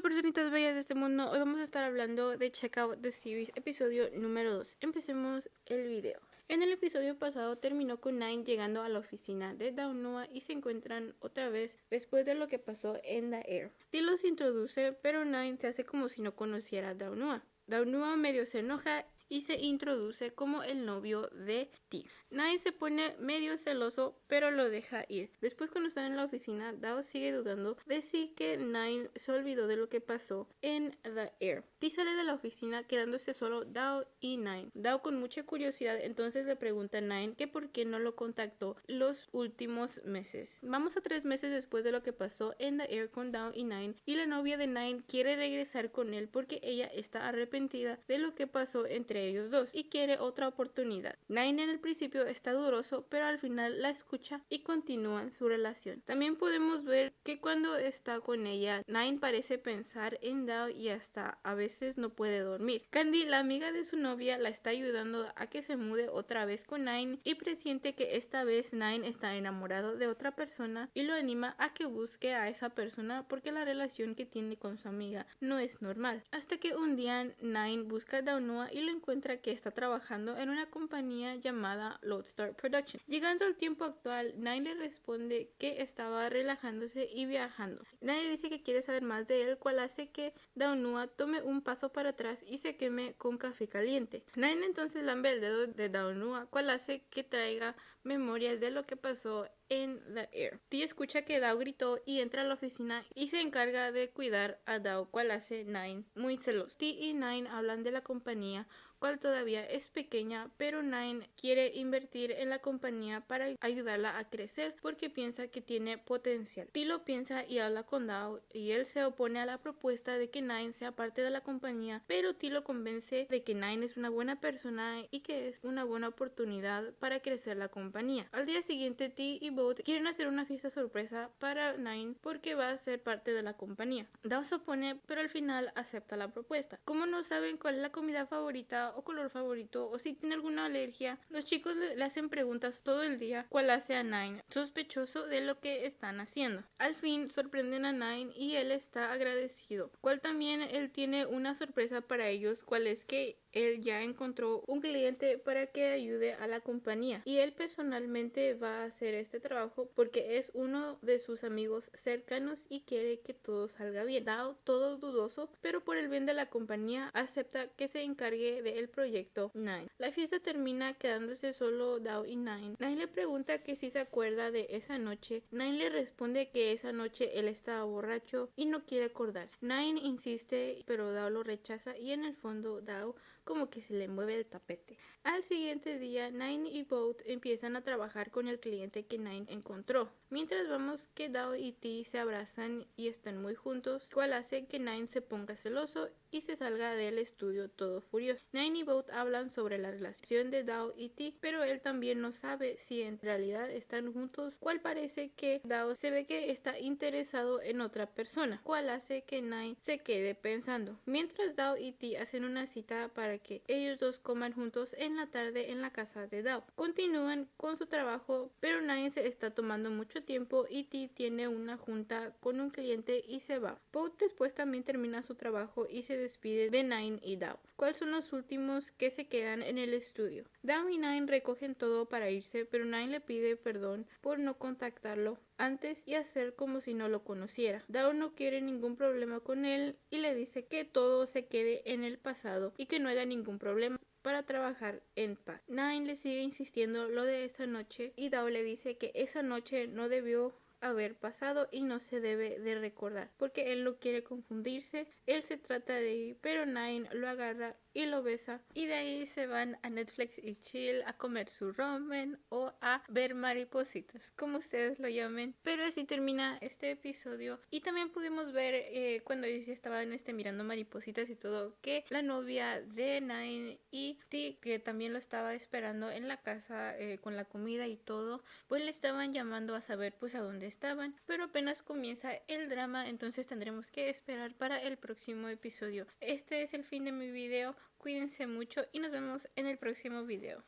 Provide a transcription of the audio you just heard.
personitas bellas de este mundo, hoy vamos a estar hablando de Check Out the Series, episodio número 2. Empecemos el video. En el episodio pasado terminó con Nine llegando a la oficina de Daonua y se encuentran otra vez después de lo que pasó en The Air. T los introduce, pero Nine se hace como si no conociera a Daonua. Daonua medio se enoja y se introduce como el novio de T. Nine se pone medio celoso, pero lo deja ir. Después, cuando están en la oficina, Dao sigue dudando de si que Nine se olvidó de lo que pasó en The Air. T sale de la oficina quedándose solo Dao y Nine. Dao, con mucha curiosidad, entonces le pregunta a Nine que por qué no lo contactó los últimos meses. Vamos a 3 meses después de lo que pasó en The Air con Dao y Nine, y la novia de Nine quiere regresar con él porque ella está arrepentida de lo que pasó entre ellos dos y quiere otra oportunidad. Nine en el principio está dudoso, pero al final la escucha y continúan su relación. También podemos ver que cuando está con ella, Nine parece pensar en Dao y hasta a veces no puede dormir. Candy, la amiga de su novia, la está ayudando a que se mude otra vez con Nine y presiente que esta vez Nine está enamorado de otra persona y lo anima a que busque a esa persona porque la relación que tiene con su amiga no es normal. Hasta que un día Nine busca a Daonua y lo encuentra que está trabajando en una compañía llamada Lodestar Production. Llegando al tiempo actual, Nine le responde que estaba relajándose y viajando. Nine dice que quiere saber más de él, cual hace que Daonua tome un paso para atrás y se queme con café caliente. Nine entonces lambe el dedo de Daonua, cual hace que traiga memorias de lo que pasó en The Air. T escucha que Dao gritó y entra a la oficina y se encarga de cuidar a Dao, cual hace Nine muy celoso. T y Nine hablan de la compañía, cual todavía es pequeña, pero Nine quiere invertir en la compañía para ayudarla a crecer porque piensa que tiene potencial. T lo piensa y habla con Dao y él se opone a la propuesta de que Nine sea parte de la compañía, pero T lo convence de que Nine es una buena persona y que es una buena oportunidad para crecer la compañía. Al día siguiente, T y Boat quieren hacer una fiesta sorpresa para Nine porque va a ser parte de la compañía. Dao se opone, pero al final acepta la propuesta. Como no saben cuál es la comida favorita o color favorito o si tiene alguna alergia, los chicos le hacen preguntas todo el día, cual hace a Nine sospechoso de lo que están haciendo. Al fin sorprenden a Nine y él está agradecido, cual también él tiene una sorpresa para ellos, cual es que él ya encontró un cliente para que ayude a la compañía y él personalmente va a hacer este trabajo porque es uno de sus amigos cercanos y quiere que todo salga bien. Dao, todo dudoso, pero por el bien de la compañía acepta que se encargue del proyecto Nine. La fiesta termina quedándose solo Dao y Nine. Nine le pregunta que si se acuerda de esa noche. Nine le responde que esa noche él estaba borracho y no quiere acordar. Nine insiste, pero Dao lo rechaza y en el fondo Dao como que se le mueve el tapete. Al siguiente día, Nine y Boat empiezan a trabajar con el cliente que Nine encontró. Mientras vemos que Dao y T se abrazan y están muy juntos, cual hace que Nine se ponga celoso y se salga del estudio todo furioso. Nine y Boat hablan sobre la relación de Dao y T, pero él también no sabe si en realidad están juntos, cual parece que Dao se ve que está interesado en otra persona, cual hace que Nine se quede pensando. Mientras Dao y T hacen una cita para que ellos dos coman juntos en la tarde en la casa de Dao. Continúan con su trabajo, pero Nine se está tomando mucho tiempo y T tiene una junta con un cliente y se va. Boat después también termina su trabajo y se despide de Nine y Dao, cuáles son los últimos que se quedan en el estudio. Dao y Nine recogen todo para irse, pero Nine le pide perdón por no contactarlo antes y hacer como si no lo conociera. Dao no quiere ningún problema con él y le dice que todo se quede en el pasado y que no haya ningún problema para trabajar en paz. Nine le sigue insistiendo lo de esa noche y Dao le dice que esa noche no debió haber pasado y no se debe de recordar porque él no quiere confundirse. Él se trata de ir, pero Nine lo agarra y lo besa y de ahí se van a Netflix y chill a comer su ramen o a ver maripositas, como ustedes lo llamen. Pero así termina este episodio y también pudimos ver cuando ellos ya estaban mirando maripositas y todo, que la novia de Nine y T, que también lo estaba esperando en la casa con la comida y todo, pues le estaban llamando a saber pues a dónde estaban, pero apenas comienza el drama, entonces tendremos que esperar para el próximo episodio. Este es el fin de mi video. Cuídense mucho y nos vemos en el próximo video.